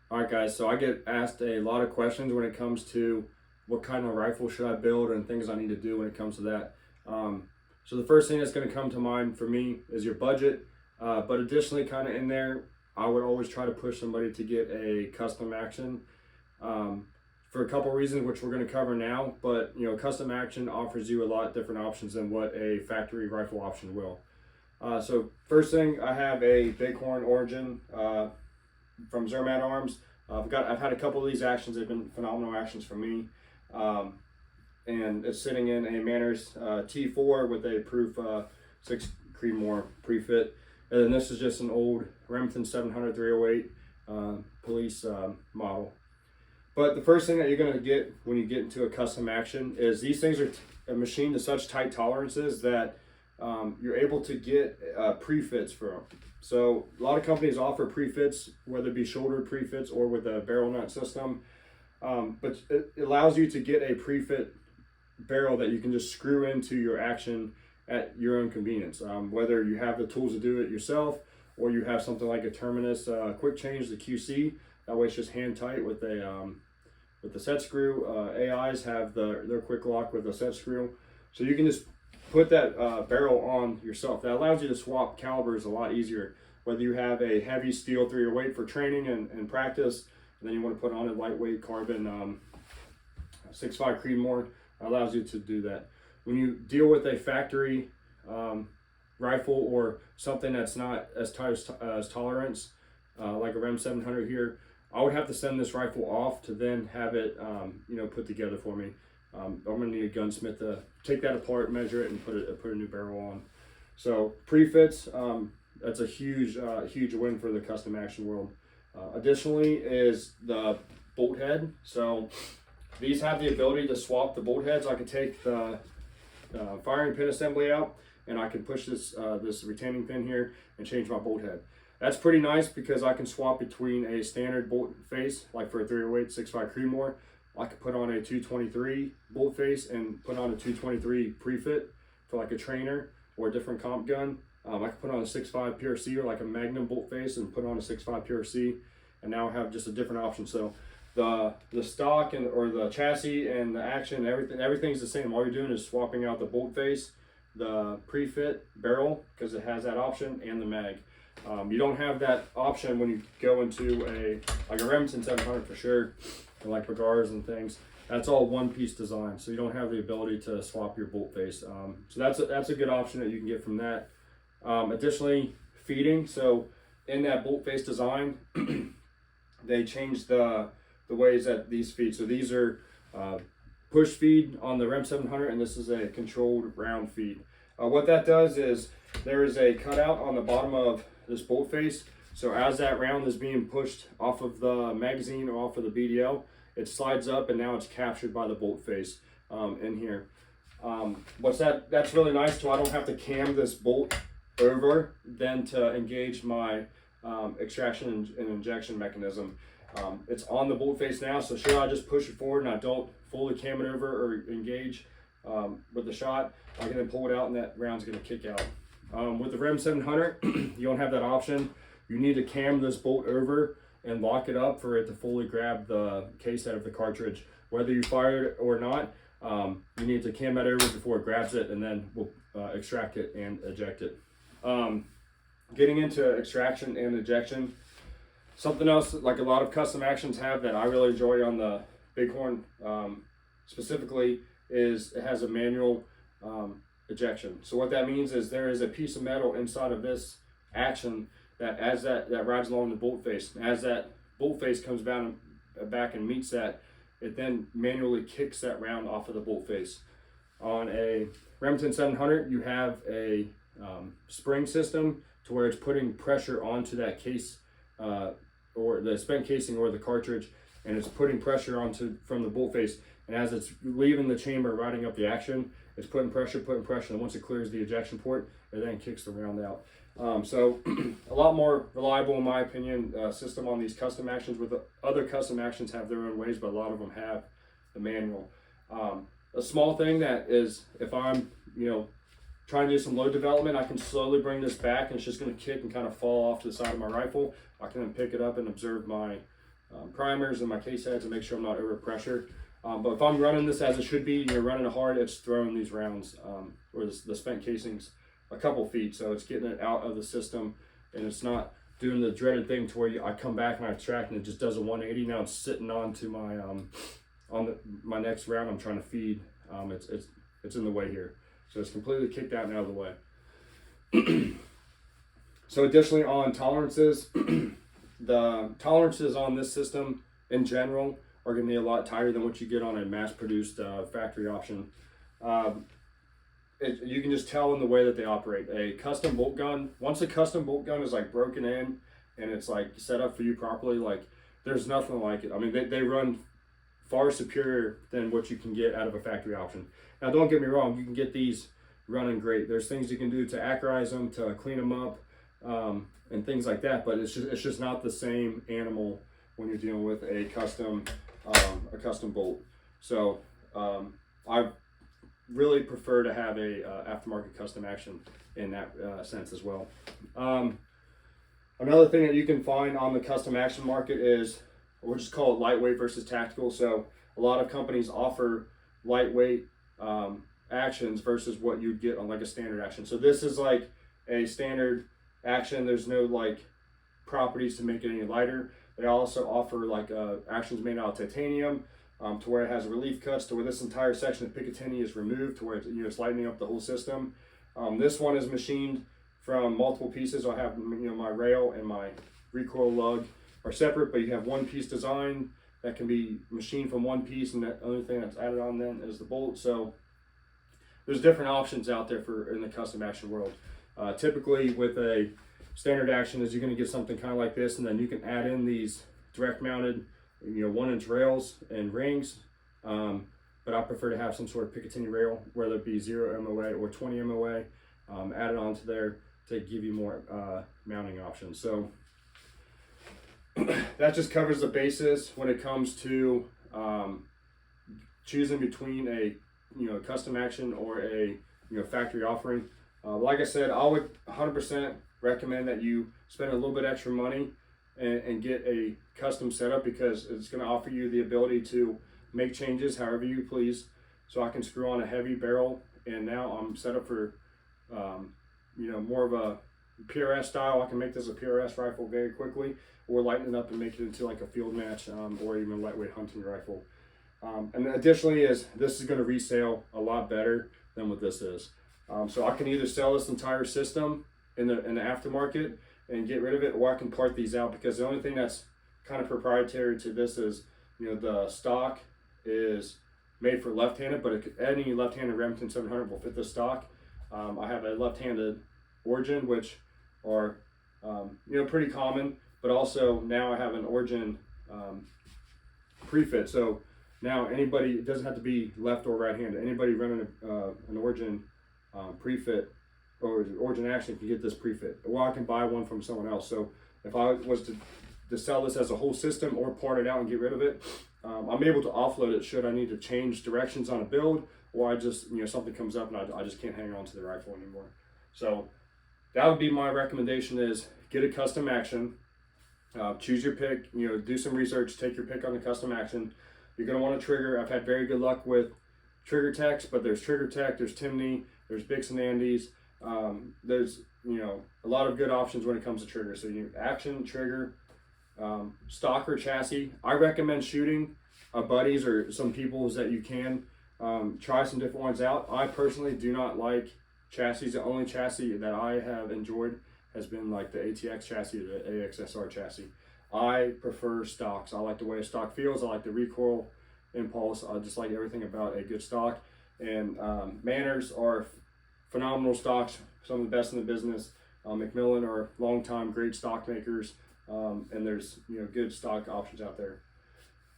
All right, guys, so I get asked a lot of questions when it comes to what kind of rifle should I build and things I need to do when it comes to that. So the first thing that's going to come to mind for me is your budget, but additionally, kind of in there, I would always try to push somebody to get a custom action for a couple reasons, which we're going to cover now. But custom action offers you a lot different options than what a factory rifle option will. So first thing, I have a Bighorn Origin from Zermatt Arms. I've had a couple of these actions. They've been phenomenal actions for me, and it's sitting in a Manners T4 with a proof 6 Creedmoor pre-fit. And then this is just an old Remington 700 308 police model. But the first thing that you're going to get when you get into a custom action is these things are machined to such tight tolerances that you're able to get pre-fits for them. So a lot of companies offer pre-fits, whether it be shouldered pre-fits or with a barrel nut system. But it allows you to get a pre-fit barrel that you can just screw into your action at your own convenience. Whether you have the tools to do it yourself or you have something like a Terminus quick change, the QC, that way it's just hand tight with the set screw. AIs have their quick lock with a set screw. So you can just put that barrel on yourself. That allows you to swap calibers a lot easier. Whether you have a heavy steel 308 for training and practice, and then you want to put on a lightweight carbon 6.5 Creedmoor, allows you to do that. When you deal with a factory rifle or something that's not as tight as tolerance, like a Rem 700 here, I would have to send this rifle off to then have it put together for me. I'm going to need a gunsmith to take that apart, measure it, and put a new barrel on. So pre-fits, that's a huge win for the custom action world. Additionally is the bolt head. So these have the ability to swap the bolt heads. I could take the firing pin assembly out and I can push this retaining pin here and change my bolt head. That's pretty nice because I can swap between a standard bolt face, like for a 308 6.5 Creedmoor. I could put on a 223 bolt face and put on a 223 pre-fit for like a trainer or a different comp gun. I could put on a 6.5 PRC or like a Magnum bolt face and put on a 6.5 PRC, and now I have just a different option. So the stock or the chassis and the action, everything's the same. All you're doing is swapping out the bolt face, the pre-fit barrel because it has that option, and the mag. You don't have that option when you go into a Remington 700 for sure, and like Bagars and things. That's all one piece design, so you don't have the ability to swap your bolt face. So that's a good option that you can get from that. Additionally, feeding. So in that bolt face design, they changed the ways that these feed. So these are push feed on the Rem 700, and this is a controlled round feed. What that does is there is a cutout on the bottom of this bolt face. So as that round is being pushed off of the magazine or off of the BDL, it slides up and now it's captured by the bolt face in here. That's really nice too. I don't have to cam this bolt over then to engage my extraction and injection mechanism. It's on the bolt face now, so should I just push it forward and I don't fully cam it over or engage with the shot, I can then pull it out and that round's gonna kick out. With the Rem 700, you don't have that option. You need to cam this bolt over and lock it up for it to fully grab the case head of the cartridge. Whether you fire it or not, you need to cam that over before it grabs it, and then we'll extract it and eject it. Getting into extraction and ejection, something else like a lot of custom actions have that I really enjoy on the Bighorn specifically is it has a manual ejection. So what that means is there is a piece of metal inside of this action that as that rides along the bolt face, as that bolt face comes down back and meets that, it then manually kicks that round off of the bolt face. On a Remington 700, you have a spring system to where it's putting pressure onto that case or the spent casing or the cartridge, and it's putting pressure from the bolt face, and as it's leaving the chamber riding up the action, it's putting pressure, and once it clears the ejection port, it then kicks the round out. So a lot more reliable, in my opinion, system on these custom actions. With the other custom actions have their own ways, but a lot of them have the manual. A small thing that is, if I'm trying to do some load development, I can slowly bring this back and it's just going to kick and kind of fall off to the side of my rifle. I can then pick it up and observe my primers in my case heads to make sure I'm not over pressure. But if I'm running this as it should be, you're running it hard, it's throwing these rounds or the spent casings a couple feet, so it's getting it out of the system, and it's not doing the dreaded thing to where I come back and I track and it just does a 180. Now it's sitting onto my my next round I'm trying to feed. It's in the way here, so it's completely kicked out and out of the way. So additionally on tolerances, the tolerances on this system in general are going to be a lot tighter than what you get on a mass-produced factory option. You can just tell in the way that they operate. A custom bolt gun, once a custom bolt gun is like broken in and it's like set up for you properly, like there's nothing like it. I mean, they run far superior than what you can get out of a factory option. Now, don't get me wrong, you can get these running great. There's things you can do to accurize them, to clean them up, and things like that, but it's just not the same animal when you're dealing with a custom bolt. So I really prefer to have a aftermarket custom action in that sense as well. Another thing that you can find on the custom action market is, we'll just call it lightweight versus tactical. So a lot of companies offer lightweight actions versus what you'd get on like a standard action. So this is like a standard action. There's no like properties to make it any lighter. They also offer like actions made out of titanium, to where it has relief cuts, to where this entire section of Picatinny is removed, to where it's lightening up the whole system. This one is machined from multiple pieces. I have my rail and my recoil lug are separate, but you have one piece design that can be machined from one piece, and the other thing that's added on then is the bolt. So there's different options out there for in the custom action world. Typically with a standard action is you're going to get something kind of like this, and then you can add in these direct mounted 1-inch rails and rings, but I prefer to have some sort of Picatinny rail, whether it be 0 MOA or 20 MOA, added onto there to give you more mounting options. So that just covers the basis when it comes to choosing between a custom action or a factory offering. Like I said, I would 100% recommend that you spend a little bit extra money and get a custom setup, because it's going to offer you the ability to make changes however you please. So I can screw on a heavy barrel, and now I'm set up for more of a PRS style. I can make this a PRS rifle very quickly, or lighten it up and make it into like a field match, or even a lightweight hunting rifle. And additionally, this is going to resale a lot better than what this is. So I can either sell this entire system in the aftermarket and get rid of it, or I can part these out, because the only thing that's kind of proprietary to this is the stock is made for left-handed, but any left-handed Remington 700 will fit the stock. I have a left-handed Origin, which are pretty common, but also now I have an Origin pre-fit. So now anybody, it doesn't have to be left or right-handed. Anybody running an Origin pre-fit or Origin action can get this pre-fit, or I can buy one from someone else. So if I was to sell this as a whole system or part it out and get rid of it, I'm able to offload it should I need to change directions on a build, or I just something comes up and I just can't hang on to the rifle anymore. So that would be my recommendation: is get a custom action, choose your pick, do some research, take your pick on the custom action. You're going to want a trigger. I've had very good luck with Trigger Techs, but there's Trigger Tech, there's Timney, there's Bix and Andes. There's a lot of good options when it comes to trigger. So action, trigger, stock or chassis. I recommend shooting buddies or some people's that you can try some different ones out. I personally do not like chassis. The only chassis that I have enjoyed has been like the ATX chassis, the AXSR chassis. I prefer stocks. I like the way a stock feels. I like the recoil impulse. I just like everything about a good stock. And Manners are phenomenal stocks, some of the best in the business. Macmillan are long-time great stock makers, and there's good stock options out there.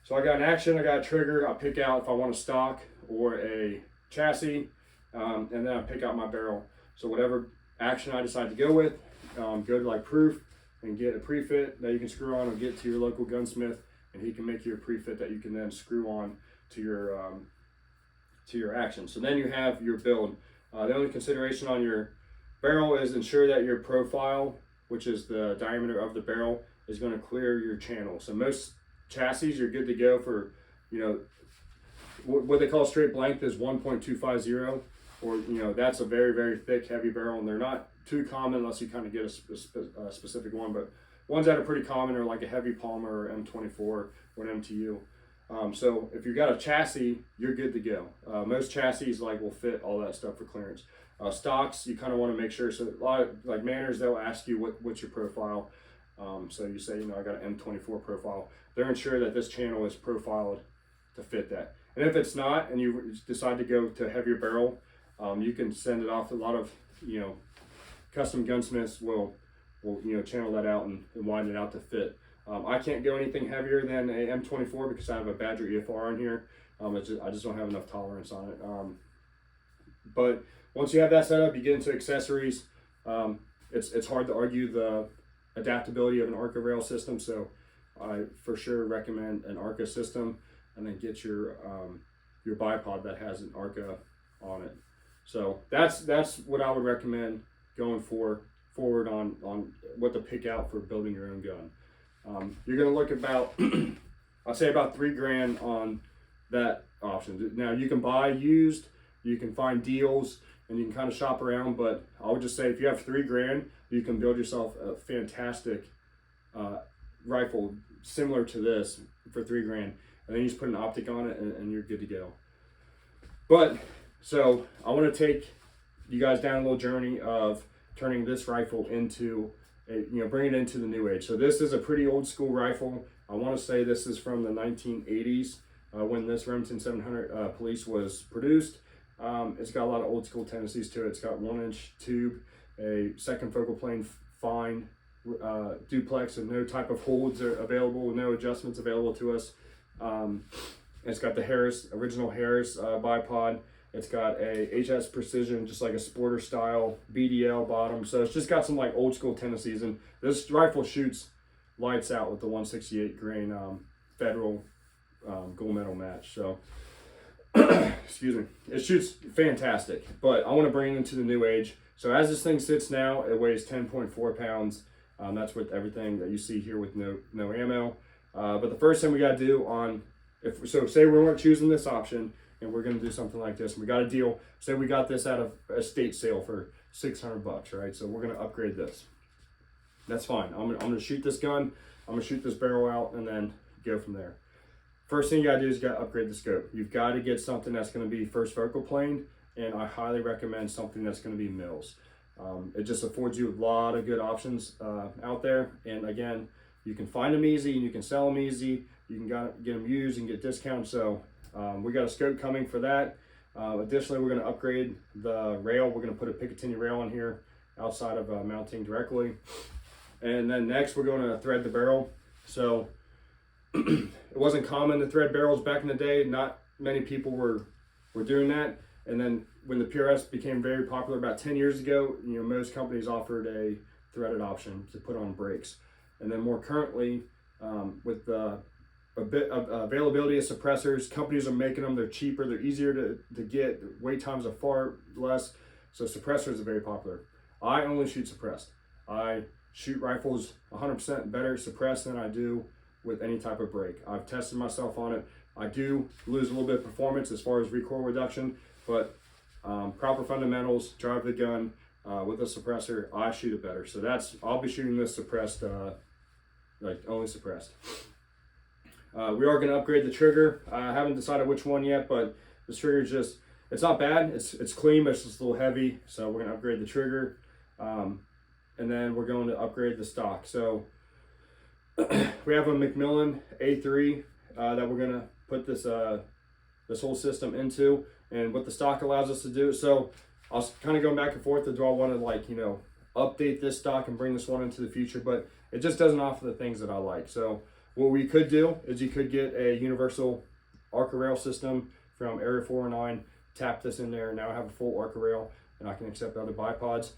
So I got an action, I got a trigger. I pick out if I want a stock or a chassis, and then I pick out my barrel. So whatever action I decide to go with, go to like Proof and get a pre-fit that you can screw on, or get to your local gunsmith and he can make you a pre-fit that you can then screw on to your action. So then you have your build. The only consideration on your barrel is ensure that your profile, which is the diameter of the barrel, is going to clear your channel. So most chassis, you're good to go for, you know, what they call straight blank is 1.250, or, you know, that's a very, very thick, heavy barrel, and they're not too common unless you kind of get a specific one, but ones that are pretty common are like a heavy Palmer or M24 or an MTU. So if you've got a chassis, you're good to go. Most chassis like will fit all that stuff for clearance. Stocks, you kind of want to make sure. So a lot of like Manners, they'll ask you what's your profile. So you say, you know, I got an M24 profile. They're ensure that this channel is profiled to fit that. And if it's not, and you decide to go to heavier barrel, you can send it off. A lot of, you know, custom gunsmiths will you know, channel that out and widen it out to fit. I can't go anything heavier than a M24 because I have a Badger EFR in here. I just don't have enough tolerance on it. But once you have that set up, you get into accessories. It's hard to argue the adaptability of an ARCA rail system, so I for sure recommend an ARCA system, and then get your bipod that has an ARCA on it. So that's what I would recommend going forward on what to pick out for building your own gun. You're gonna look about I'd say about $3,000 on that option. Now you can buy used, you can find deals, and you can kind of shop around, but I would just say if you have $3,000, you can build yourself a fantastic rifle similar to this for $3,000, and then you just put an optic on it and you're good to go. But so I want to take you guys down a little journey of turning this rifle into bring it into the new age. So this is a pretty old school rifle. I want to say this is from the 1980s when this Remington 700 Police was produced. It's got a lot of old school tendencies to it. It's got 1-inch tube, a second focal plane fine, duplex, and no type of holds are available, no adjustments available to us. It's got the original Harris bipod. It's got a HS Precision, just like a sporter style BDL bottom. So it's just got some like old school tendencies, and this rifle shoots lights out with the 168 grain Federal gold medal match. So excuse me, it shoots fantastic, but I want to bring it into the new age. So as this thing sits now, it weighs 10.4 pounds. That's with everything that you see here with no ammo. But the first thing we got to do say we weren't choosing this option, and we're going to do something like this, and we got a deal. Say we got this out of a state sale for $600, right? So we're going to upgrade this. That's fine. I'm going to shoot this gun. I'm going to shoot this barrel out and then go from there. First thing you got to do is you got to upgrade the scope. You've got to get something that's going to be first focal plane, and I highly recommend something that's going to be Mills. It just affords you a lot of good options out there. And again, you can find them easy and you can sell them easy. You can get them used and get discounts. So we got a scope coming for that. Additionally, we're going to upgrade the rail. We're going to put a Picatinny rail on here outside of mounting directly. And then next we're going to thread the barrel. So it wasn't common to thread barrels back in the day. Not many people were doing that. And then when the PRS became very popular about 10 years ago, most companies offered a threaded option to put on brakes. And then more currently, with the availability of suppressors, companies are making them. They're cheaper, they're easier to get. Wait times are far less. So suppressors are very popular. I only shoot suppressed. I shoot rifles 100% better suppressed than I do with any type of brake. I've tested myself on it. I do lose a little bit of performance as far as recoil reduction, but proper fundamentals, drive the gun with a suppressor, I shoot it better. So I'll be shooting this suppressed, like only suppressed. We are going to upgrade the trigger. I haven't decided which one yet, but this trigger is it's not bad. It's clean, but it's just a little heavy. So we're going to upgrade the trigger. And then we're going to upgrade the stock. So we have a Macmillan A3 that we're going to put this whole system into, and what the stock allows us to do. So I was kind of going back and forth to do I want to update this stock and bring this one into the future, but it just doesn't offer the things that I like. So what we could do is you could get a universal ARCA rail system from Area 409, tap this in there, and now I have a full ARCA rail, and I can accept other bipods.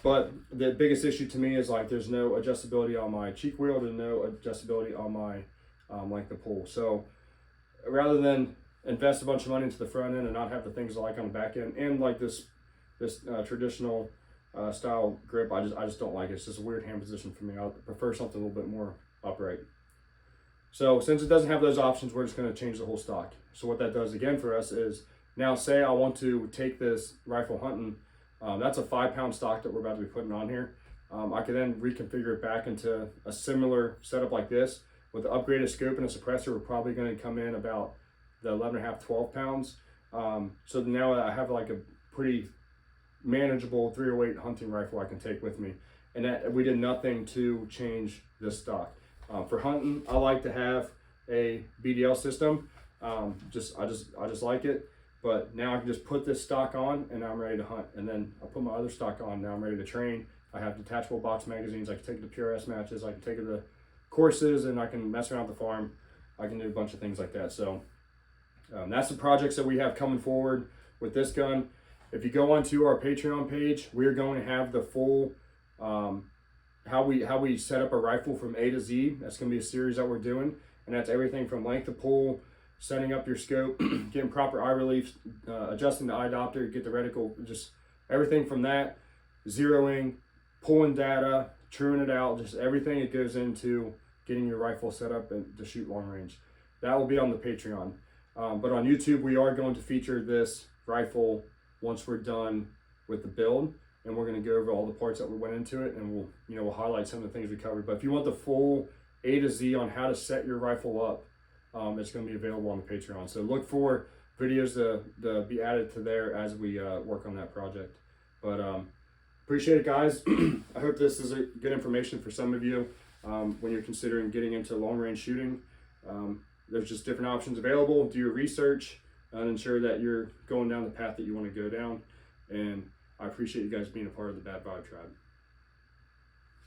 But the biggest issue to me is there's no adjustability on my cheek wheel, there's no adjustability on my the pull. So rather than invest a bunch of money into the front end and not have the things I like on the back end, and this traditional style grip, I just don't like it. It's just a weird hand position for me. I prefer something a little bit more upright. So since it doesn't have those options, we're just going to change the whole stock. So what that does again for us is, now say I want to take this rifle hunting, that's a 5-pound stock that we're about to be putting on here. I could then reconfigure it back into a similar setup like this. With the upgraded scope and a suppressor, we're probably going to come in about the 11.5, 12 pounds. So now I have like a pretty manageable 308 hunting rifle I can take with me. And that, we did nothing to change this stock. For hunting, I like to have a BDL system. I just like it. But now I can just put this stock on and now I'm ready to hunt. And then I put my other stock on, now I'm ready to train. I have detachable box magazines. I can take it to PRS matches. I can take it to courses, and I can mess around the farm. I can do a bunch of things like that. So that's the projects that we have coming forward with this gun. If you go onto our Patreon page, we're going to have the full how we set up a rifle from A to Z. That's going to be a series that we're doing, and that's everything from length of pull, setting up your scope, getting proper eye relief, adjusting the eye diopter, get the reticle, just everything from that, zeroing, pulling data, truing it out, just everything that goes into getting your rifle set up and to shoot long range. That will be on the Patreon. But on YouTube, we are going to feature this rifle once we're done with the build, and we're going to go over all the parts that we went into it, and we'll highlight some of the things we covered. But if you want the full A to Z on how to set your rifle up, it's going to be available on the Patreon. So look for videos to be added to there as we work on that project. But appreciate it, guys. I hope this is a good information for some of you when you're considering getting into long range shooting. There's just different options available. Do your research and ensure that you're going down the path that you want to go down. And I appreciate you guys being a part of the Bad Vibe Tribe.